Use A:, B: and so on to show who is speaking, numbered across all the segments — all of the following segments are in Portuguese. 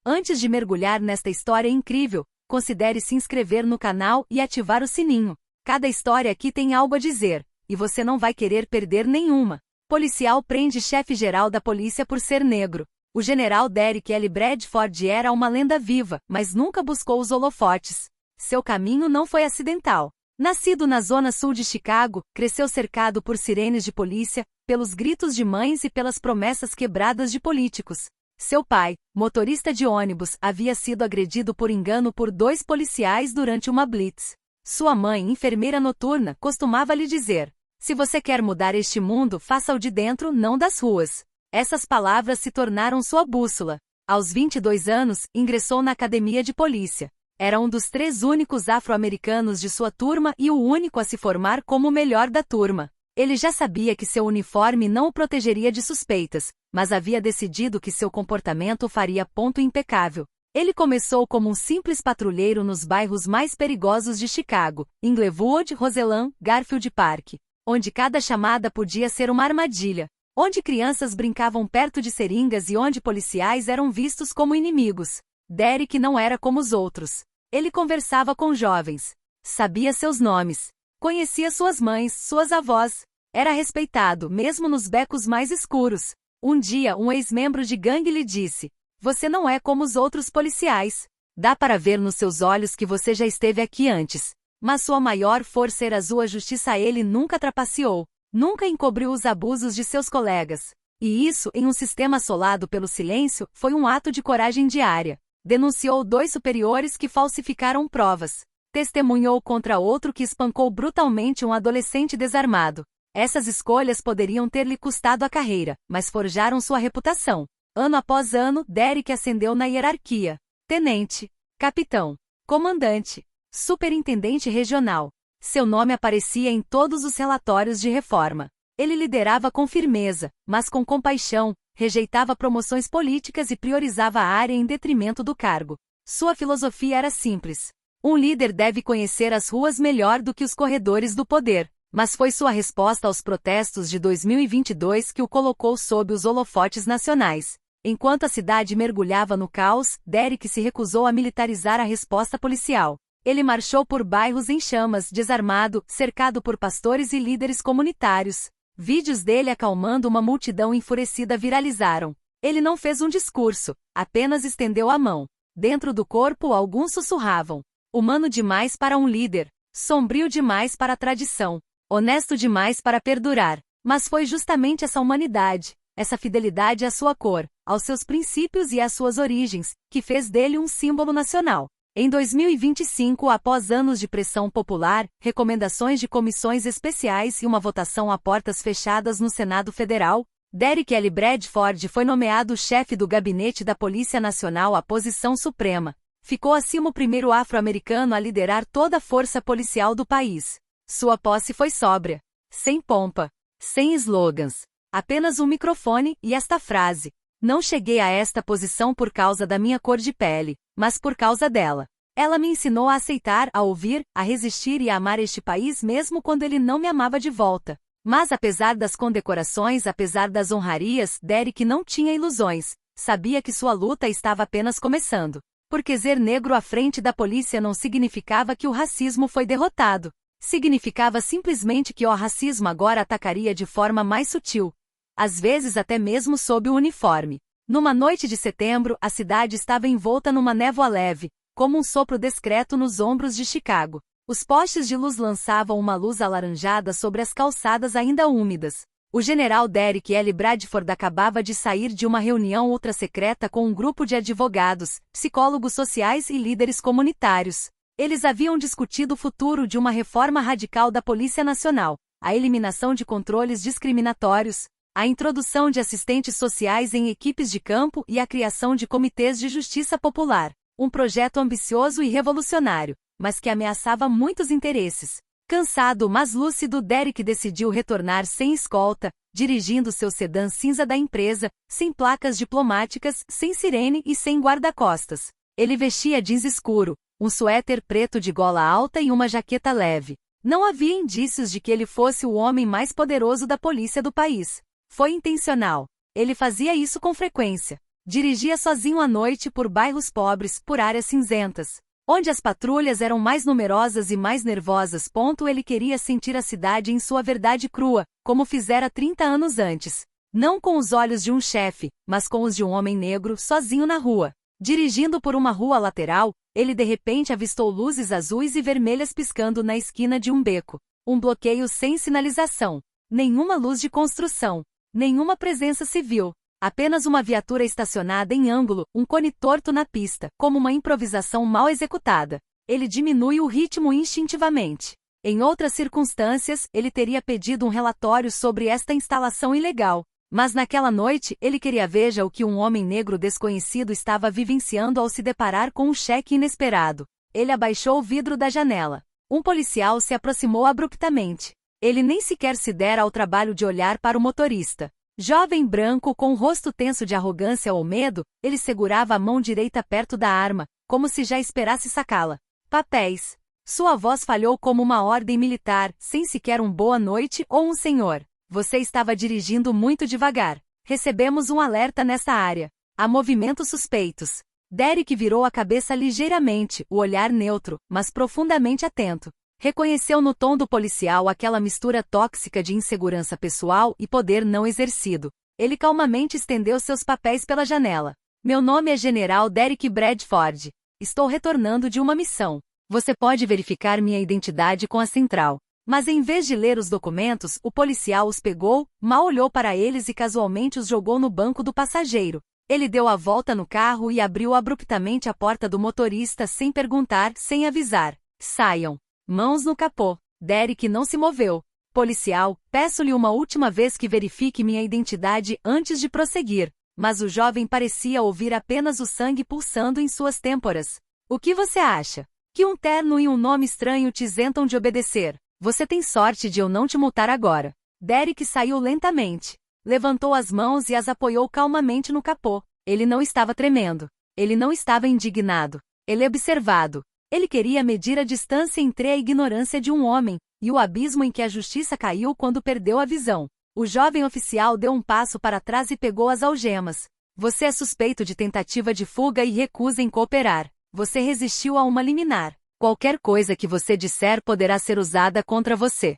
A: Antes de mergulhar nesta história incrível, considere se inscrever no canal e ativar o sininho. Cada história aqui tem algo a dizer, e você não vai querer perder nenhuma. Policial prende chefe-geral da polícia por ser negro. O general Derrick L. Bradford era uma lenda viva, mas nunca buscou os holofotes. Seu caminho não foi acidental. Nascido na zona sul de Chicago, cresceu cercado por sirenes de polícia, pelos gritos de mães e pelas promessas quebradas de políticos. Seu pai, motorista de ônibus, havia sido agredido por engano por 2 policiais durante uma blitz. Sua mãe, enfermeira noturna, costumava lhe dizer: "Se você quer mudar este mundo, faça-o de dentro, não das ruas." Essas palavras se tornaram sua bússola. Aos 22 anos, ingressou na academia de polícia. Era um dos 3 únicos afro-americanos de sua turma e o único a se formar como o melhor da turma. Ele já sabia que seu uniforme não o protegeria de suspeitas, mas havia decidido que seu comportamento o faria ponto impecável. Ele começou como um simples patrulheiro nos bairros mais perigosos de Chicago, Inglewood, Roseland, Garfield Park, onde cada chamada podia ser uma armadilha, onde crianças brincavam perto de seringas e onde policiais eram vistos como inimigos. Derrick não era como os outros. Ele conversava com jovens, sabia seus nomes, conhecia suas mães, suas avós. Era respeitado, mesmo nos becos mais escuros. Um dia, um ex-membro de gangue lhe disse: "Você não é como os outros policiais. Dá para ver nos seus olhos que você já esteve aqui antes." Mas sua maior força era sua justiça. Ele nunca trapaceou, nunca encobriu os abusos de seus colegas. E isso, em um sistema assolado pelo silêncio, foi um ato de coragem diária. Denunciou 2 superiores que falsificaram provas. Testemunhou contra outro que espancou brutalmente um adolescente desarmado. Essas escolhas poderiam ter lhe custado a carreira, mas forjaram sua reputação. Ano após ano, Derrick ascendeu na hierarquia. Tenente, capitão, comandante, superintendente regional. Seu nome aparecia em todos os relatórios de reforma. Ele liderava com firmeza, mas com compaixão, rejeitava promoções políticas e priorizava a área em detrimento do cargo. Sua filosofia era simples. Um líder deve conhecer as ruas melhor do que os corredores do poder. Mas foi sua resposta aos protestos de 2022 que o colocou sob os holofotes nacionais. Enquanto a cidade mergulhava no caos, Derrick se recusou a militarizar a resposta policial. Ele marchou por bairros em chamas, desarmado, cercado por pastores e líderes comunitários. Vídeos dele acalmando uma multidão enfurecida viralizaram. Ele não fez um discurso, apenas estendeu a mão. Dentro do corpo, alguns sussurravam: "Humano demais para um líder, sombrio demais para a tradição, honesto demais para perdurar." Mas foi justamente essa humanidade, essa fidelidade à sua cor, aos seus princípios e às suas origens, que fez dele um símbolo nacional. Em 2025, após anos de pressão popular, recomendações de comissões especiais e uma votação a portas fechadas no Senado Federal, Derrick L. Bradford foi nomeado chefe do Gabinete da Polícia Nacional à posição suprema. Ficou assim o primeiro afro-americano a liderar toda a força policial do país. Sua posse foi sóbria, sem pompa, sem slogans, apenas um microfone e esta frase: "Não cheguei a esta posição por causa da minha cor de pele, mas por causa dela. Ela me ensinou a aceitar, a ouvir, a resistir e a amar este país mesmo quando ele não me amava de volta." Mas apesar das condecorações, apesar das honrarias, Derrick não tinha ilusões. Sabia que sua luta estava apenas começando. Porque ser negro à frente da polícia não significava que o racismo foi derrotado. Significava simplesmente que o racismo agora atacaria de forma mais sutil. Às vezes até mesmo sob o uniforme. Numa noite de setembro, a cidade estava envolta numa névoa leve, como um sopro discreto nos ombros de Chicago. Os postes de luz lançavam uma luz alaranjada sobre as calçadas ainda úmidas. O general Derrick L. Bradford acabava de sair de uma reunião ultra-secreta com um grupo de advogados, psicólogos sociais e líderes comunitários. Eles haviam discutido o futuro de uma reforma radical da Polícia Nacional, a eliminação de controles discriminatórios, a introdução de assistentes sociais em equipes de campo e a criação de comitês de justiça popular. Um projeto ambicioso e revolucionário, mas que ameaçava muitos interesses. Cansado mas lúcido, Derrick decidiu retornar sem escolta, dirigindo seu sedã cinza da empresa, sem placas diplomáticas, sem sirene e sem guarda-costas. Ele vestia jeans escuro, um suéter preto de gola alta e uma jaqueta leve. Não havia indícios de que ele fosse o homem mais poderoso da polícia do país. Foi intencional. Ele fazia isso com frequência. Dirigia sozinho à noite por bairros pobres, por áreas cinzentas, onde as patrulhas eram mais numerosas e mais nervosas. Ele queria sentir a cidade em sua verdade crua, como fizera 30 anos antes. Não com os olhos de um chefe, mas com os de um homem negro, sozinho na rua. Dirigindo por uma rua lateral, ele de repente avistou luzes azuis e vermelhas piscando na esquina de um beco. Um bloqueio sem sinalização. Nenhuma luz de construção. Nenhuma presença civil. Apenas uma viatura estacionada em ângulo, um cone torto na pista, como uma improvisação mal executada. Ele diminui o ritmo instintivamente. Em outras circunstâncias, ele teria pedido um relatório sobre esta instalação ilegal. Mas naquela noite, ele queria ver o que um homem negro desconhecido estava vivenciando ao se deparar com um cheque inesperado. Ele abaixou o vidro da janela. Um policial se aproximou abruptamente. Ele nem sequer se dera ao trabalho de olhar para o motorista. Jovem branco com o rosto tenso de arrogância ou medo, ele segurava a mão direita perto da arma, como se já esperasse sacá-la. Papéis. Sua voz falhou como uma ordem militar, sem sequer um boa noite ou um senhor. Você estava dirigindo muito devagar. Recebemos um alerta nesta área. Há movimentos suspeitos. Derek virou a cabeça ligeiramente, o olhar neutro, mas profundamente atento. Reconheceu no tom do policial aquela mistura tóxica de insegurança pessoal e poder não exercido. Ele calmamente estendeu seus papéis pela janela. Meu nome é General Derek Bradford. Estou retornando de uma missão. Você pode verificar minha identidade com a central. Mas em vez de ler os documentos, o policial os pegou, mal olhou para eles e casualmente os jogou no banco do passageiro. Ele deu a volta no carro e abriu abruptamente a porta do motorista sem perguntar, sem avisar. Saiam. Mãos no capô. Derek não se moveu. Policial, peço-lhe uma última vez que verifique minha identidade antes de prosseguir. Mas o jovem parecia ouvir apenas o sangue pulsando em suas têmporas. O que você acha? Que um terno e um nome estranho te isentam de obedecer. Você tem sorte de eu não te multar agora. Derek saiu lentamente. Levantou as mãos e as apoiou calmamente no capô. Ele não estava tremendo. Ele não estava indignado. Ele observado. Ele queria medir a distância entre a ignorância de um homem e o abismo em que a justiça caiu quando perdeu a visão. O jovem oficial deu um passo para trás e pegou as algemas. Você é suspeito de tentativa de fuga e recusa em cooperar. Você resistiu a uma liminar. Qualquer coisa que você disser poderá ser usada contra você.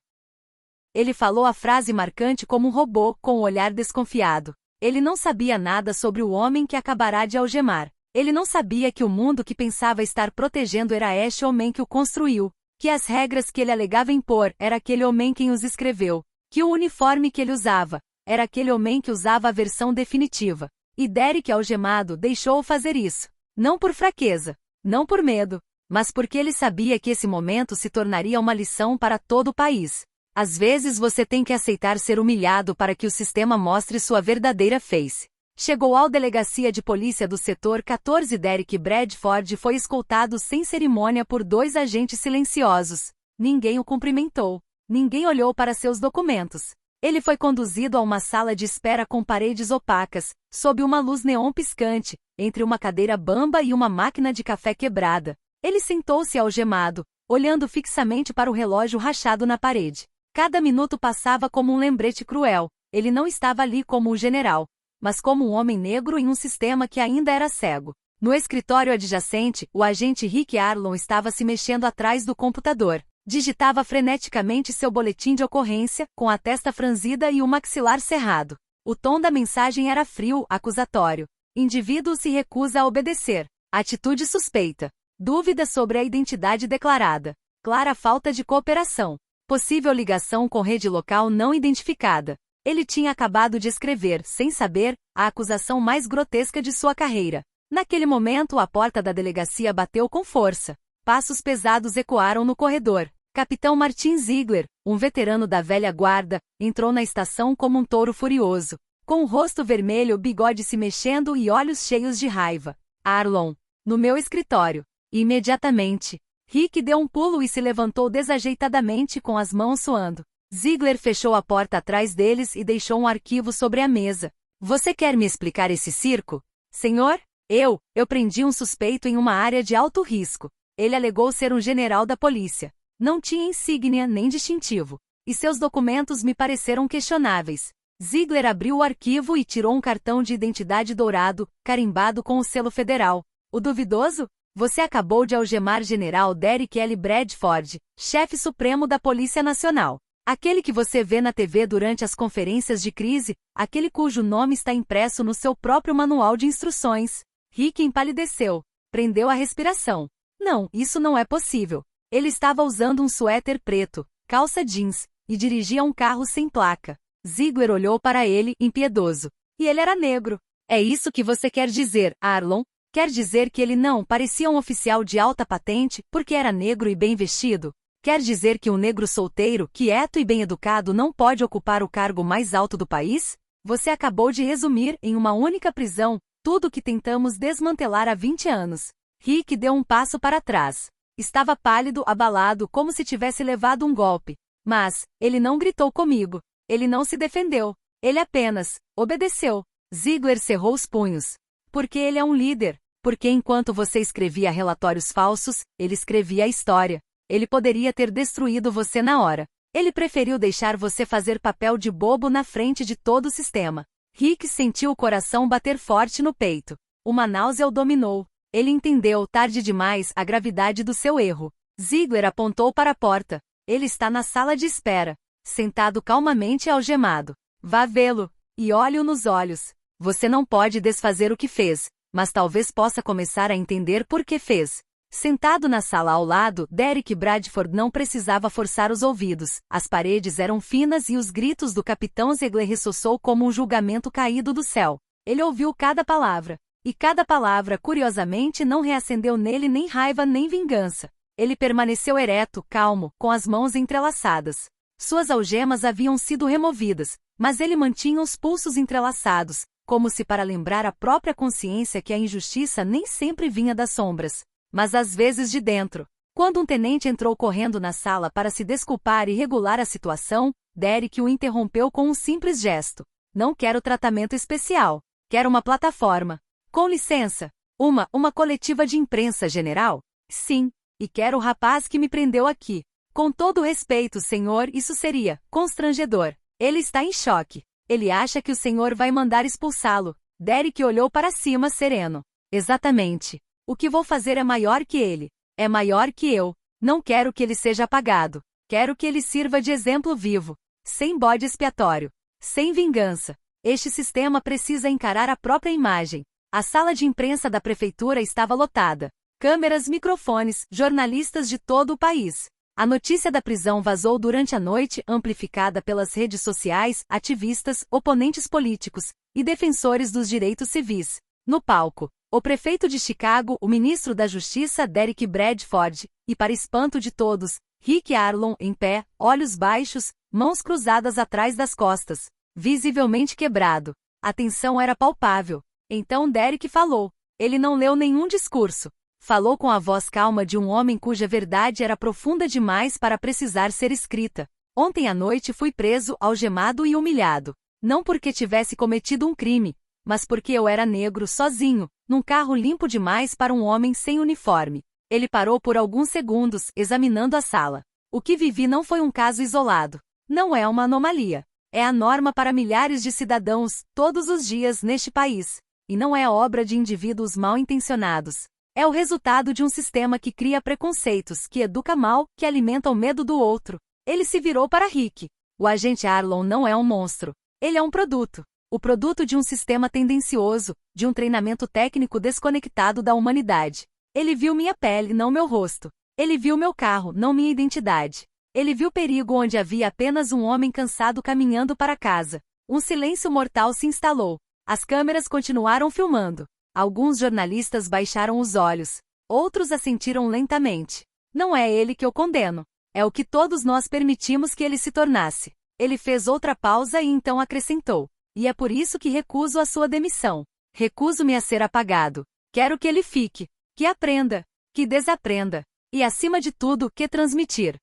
A: Ele falou a frase marcante como um robô, com um olhar desconfiado. Ele não sabia nada sobre o homem que acabará de algemar. Ele não sabia que o mundo que pensava estar protegendo era este homem que o construiu, que as regras que ele alegava impor era aquele homem quem os escreveu, que o uniforme que ele usava era aquele homem que usava a versão definitiva. E Derek algemado deixou-o fazer isso. Não por fraqueza, não por medo, mas porque ele sabia que esse momento se tornaria uma lição para todo o país. Às vezes você tem que aceitar ser humilhado para que o sistema mostre sua verdadeira face. Chegou à delegacia de polícia do setor 14. Derek Bradford foi escoltado sem cerimônia por 2 agentes silenciosos. Ninguém o cumprimentou. Ninguém olhou para seus documentos. Ele foi conduzido a uma sala de espera com paredes opacas, sob uma luz neon piscante, entre uma cadeira bamba e uma máquina de café quebrada. Ele sentou-se algemado, olhando fixamente para o relógio rachado na parede. Cada minuto passava como um lembrete cruel. Ele não estava ali como o general, mas como um homem negro em um sistema que ainda era cego. No escritório adjacente, o agente Rick Arlon estava se mexendo atrás do computador. Digitava freneticamente seu boletim de ocorrência, com a testa franzida e o maxilar cerrado. O tom da mensagem era frio, acusatório. Indivíduo se recusa a obedecer. Atitude suspeita. Dúvida sobre a identidade declarada. Clara falta de cooperação. Possível ligação com rede local não identificada. Ele tinha acabado de escrever, sem saber, a acusação mais grotesca de sua carreira. Naquele momento, a porta da delegacia bateu com força. Passos pesados ecoaram no corredor. Capitão Martin Ziegler, um veterano da velha guarda, entrou na estação como um touro furioso, com o rosto vermelho, bigode se mexendo e olhos cheios de raiva. Arlon. No meu escritório. Imediatamente. Rick deu um pulo e se levantou desajeitadamente com as mãos suando. Ziegler fechou a porta atrás deles e deixou um arquivo sobre a mesa. Você quer me explicar esse circo? Senhor? Eu prendi um suspeito em uma área de alto risco. Ele alegou ser um general da polícia. Não tinha insígnia nem distintivo. E seus documentos me pareceram questionáveis. Ziegler abriu o arquivo e tirou um cartão de identidade dourado, carimbado com o selo federal. O duvidoso? Você acabou de algemar General Derek L. Bradford, chefe supremo da Polícia Nacional. Aquele que você vê na TV durante as conferências de crise, aquele cujo nome está impresso no seu próprio manual de instruções. Rick empalideceu. Prendeu a respiração. Não, isso não é possível. Ele estava usando um suéter preto, calça jeans, e dirigia um carro sem placa. Ziegler olhou para ele, impiedoso. E ele era negro. É isso que você quer dizer, Arlon? Quer dizer que ele não parecia um oficial de alta patente, porque era negro e bem vestido? Quer dizer que um negro solteiro, quieto e bem educado não pode ocupar o cargo mais alto do país? Você acabou de resumir, em uma única prisão, tudo o que tentamos desmantelar há 20 anos. Rick deu um passo para trás. Estava pálido, abalado, como se tivesse levado um golpe. Mas, ele não gritou comigo. Ele não se defendeu. Ele apenas obedeceu. Ziegler cerrou os punhos. Porque ele é um líder. Porque enquanto você escrevia relatórios falsos, ele escrevia a história. Ele poderia ter destruído você na hora. Ele preferiu deixar você fazer papel de bobo na frente de todo o sistema. Rick sentiu o coração bater forte no peito. Uma náusea o dominou. Ele entendeu, tarde demais, a gravidade do seu erro. Ziegler apontou para a porta. Ele está na sala de espera, sentado calmamente e algemado. Vá vê-lo, e olhe-o nos olhos. Você não pode desfazer o que fez, mas talvez possa começar a entender por que fez. Sentado na sala ao lado, Derek Bradford não precisava forçar os ouvidos. As paredes eram finas e os gritos do capitão Ziegler ressoou como um julgamento caído do céu. Ele ouviu cada palavra. E cada palavra, curiosamente, não reacendeu nele nem raiva nem vingança. Ele permaneceu ereto, calmo, com as mãos entrelaçadas. Suas algemas haviam sido removidas, mas ele mantinha os pulsos entrelaçados, como se para lembrar à própria consciência que a injustiça nem sempre vinha das sombras, mas às vezes de dentro. Quando um tenente entrou correndo na sala para se desculpar e regular a situação, Derek o interrompeu com um simples gesto. Não quero tratamento especial. Quero uma plataforma. Com licença. Uma coletiva de imprensa, general? Sim. E quero o rapaz que me prendeu aqui. Com todo respeito, senhor, isso seria constrangedor. Ele está em choque. Ele acha que o senhor vai mandar expulsá-lo. Derek olhou para cima sereno. Exatamente. O que vou fazer é maior que ele. É maior que eu. Não quero que ele seja apagado. Quero que ele sirva de exemplo vivo. Sem bode expiatório. Sem vingança. Este sistema precisa encarar a própria imagem. A sala de imprensa da prefeitura estava lotada. Câmeras, microfones, jornalistas de todo o país. A notícia da prisão vazou durante a noite, amplificada pelas redes sociais, ativistas, oponentes políticos e defensores dos direitos civis. No palco, o prefeito de Chicago, o ministro da Justiça Derek Bradford, e para espanto de todos, Rick Arlon em pé, olhos baixos, mãos cruzadas atrás das costas, visivelmente quebrado. A tensão era palpável. Então Derek falou. Ele não leu nenhum discurso. Falou com a voz calma de um homem cuja verdade era profunda demais para precisar ser escrita. Ontem à noite fui preso, algemado e humilhado. Não porque tivesse cometido um crime, mas porque eu era negro sozinho, num carro limpo demais para um homem sem uniforme. Ele parou por alguns segundos, examinando a sala. O que vivi não foi um caso isolado. Não é uma anomalia. É a norma para milhares de cidadãos, todos os dias, neste país. E não é obra de indivíduos mal-intencionados. É o resultado de um sistema que cria preconceitos, que educa mal, que alimenta o medo do outro. Ele se virou para Rick. O agente Arlon não é um monstro. Ele é um produto. O produto de um sistema tendencioso, de um treinamento técnico desconectado da humanidade. Ele viu minha pele, não meu rosto. Ele viu meu carro, não minha identidade. Ele viu perigo onde havia apenas um homem cansado caminhando para casa. Um silêncio mortal se instalou. As câmeras continuaram filmando. Alguns jornalistas baixaram os olhos. Outros assentiram lentamente. Não é ele que eu condeno. É o que todos nós permitimos que ele se tornasse. Ele fez outra pausa e então acrescentou. E é por isso que recuso a sua demissão. Recuso-me a ser apagado. Quero que ele fique. Que aprenda. Que desaprenda. E acima de tudo, que transmitir.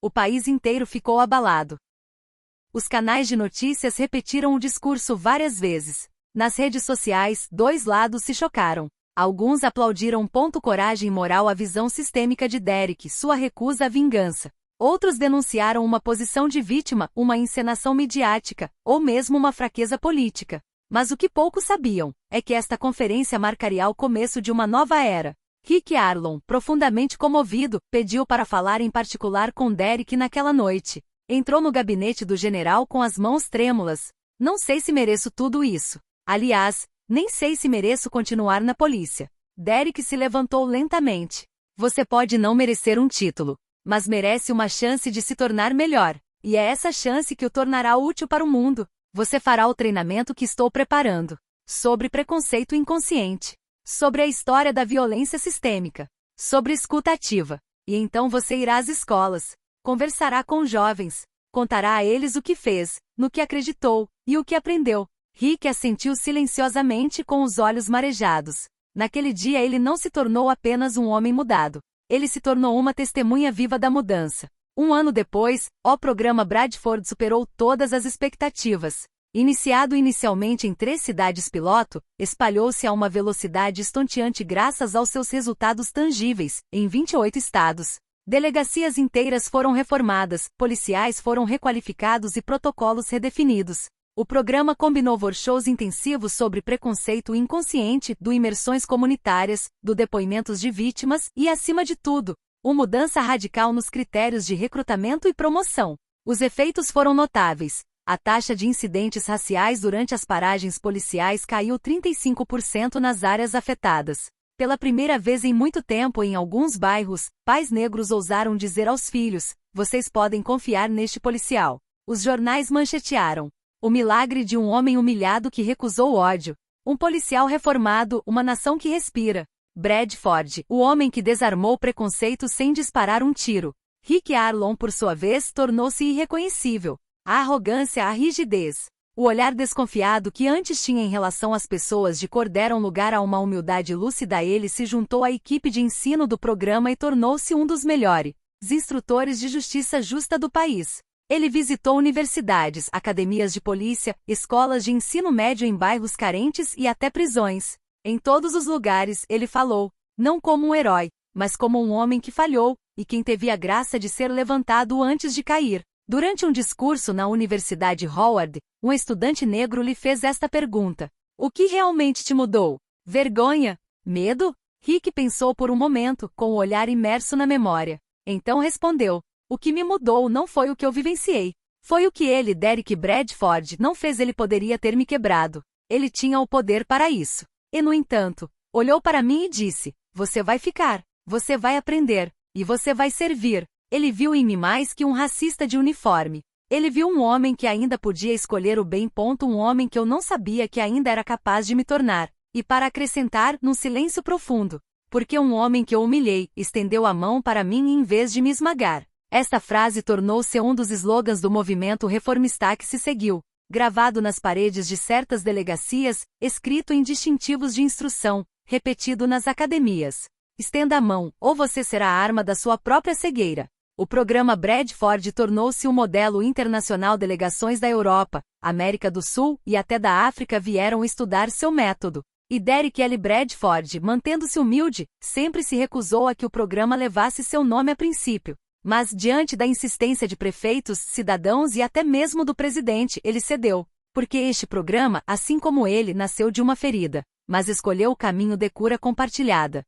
A: O país inteiro ficou abalado. Os canais de notícias repetiram o discurso várias vezes. Nas redes sociais, dois lados se chocaram. Alguns aplaudiram coragem moral a visão sistêmica de Derek, sua recusa à vingança. Outros denunciaram uma posição de vítima, uma encenação midiática, ou mesmo uma fraqueza política. Mas o que poucos sabiam é que esta conferência marcaria o começo de uma nova era. Rick Arlon, profundamente comovido, pediu para falar em particular com Derek naquela noite. Entrou no gabinete do general com as mãos trêmulas. Não sei se mereço tudo isso. Aliás, nem sei se mereço continuar na polícia. Derek se levantou lentamente. Você pode não merecer um título, mas merece uma chance de se tornar melhor. E é essa chance que o tornará útil para o mundo. Você fará o treinamento que estou preparando. Sobre preconceito inconsciente. Sobre a história da violência sistêmica. Sobre escuta ativa. E então você irá às escolas. Conversará com jovens. Contará a eles o que fez, no que acreditou, e o que aprendeu. Rick assentiu silenciosamente com os olhos marejados. Naquele dia ele não se tornou apenas um homem mudado. Ele se tornou uma testemunha viva da mudança. Um ano depois, o programa Bradford superou todas as expectativas. Iniciado inicialmente em 3 cidades piloto, espalhou-se a uma velocidade estonteante graças aos seus resultados tangíveis, em 28 estados. Delegacias inteiras foram reformadas, policiais foram requalificados e protocolos redefinidos. O programa combinou workshops intensivos sobre preconceito inconsciente, do imersões comunitárias, do depoimentos de vítimas e, acima de tudo, uma mudança radical nos critérios de recrutamento e promoção. Os efeitos foram notáveis. A taxa de incidentes raciais durante as paragens policiais caiu 35% nas áreas afetadas. Pela primeira vez em muito tempo em alguns bairros, pais negros ousaram dizer aos filhos: vocês podem confiar neste policial. Os jornais manchetearam: o milagre de um homem humilhado que recusou o ódio. Um policial reformado, uma nação que respira. Bradford, o homem que desarmou o preconceito sem disparar um tiro. Rick Arlon, por sua vez, tornou-se irreconhecível. A arrogância, a rigidez. O olhar desconfiado que antes tinha em relação às pessoas de cor deram lugar a uma humildade lúcida. Ele se juntou à equipe de ensino do programa e tornou-se um dos melhores instrutores de justiça justa do país. Ele visitou universidades, academias de polícia, escolas de ensino médio em bairros carentes e até prisões. Em todos os lugares, ele falou, não como um herói, mas como um homem que falhou, e quem teve a graça de ser levantado antes de cair. Durante um discurso na Universidade Howard, um estudante negro lhe fez esta pergunta: o que realmente te mudou? Vergonha? Medo? Rick pensou por um momento, com o olhar imerso na memória. Então respondeu: o que me mudou não foi o que eu vivenciei. Foi o que ele, Derek Bradford, não fez. Ele poderia ter me quebrado. Ele tinha o poder para isso. E, no entanto, olhou para mim e disse: você vai ficar, você vai aprender, e você vai servir. Ele viu em mim mais que um racista de uniforme. Ele viu um homem que ainda podia escolher o bem. Um homem que eu não sabia que ainda era capaz de me tornar. E para acrescentar, num silêncio profundo, porque um homem que eu humilhei, estendeu a mão para mim em vez de me esmagar. Esta frase tornou-se um dos slogans do movimento reformista que se seguiu, gravado nas paredes de certas delegacias, escrito em distintivos de instrução, repetido nas academias. Estenda a mão, ou você será a arma da sua própria cegueira. O programa Bradford tornou-se um modelo internacional. Delegações da Europa, América do Sul e até da África vieram estudar seu método. E Derek L. Bradford, mantendo-se humilde, sempre se recusou a que o programa levasse seu nome a princípio. Mas, diante da insistência de prefeitos, cidadãos e até mesmo do presidente, ele cedeu. Porque este programa, assim como ele, nasceu de uma ferida, mas escolheu o caminho de cura compartilhada.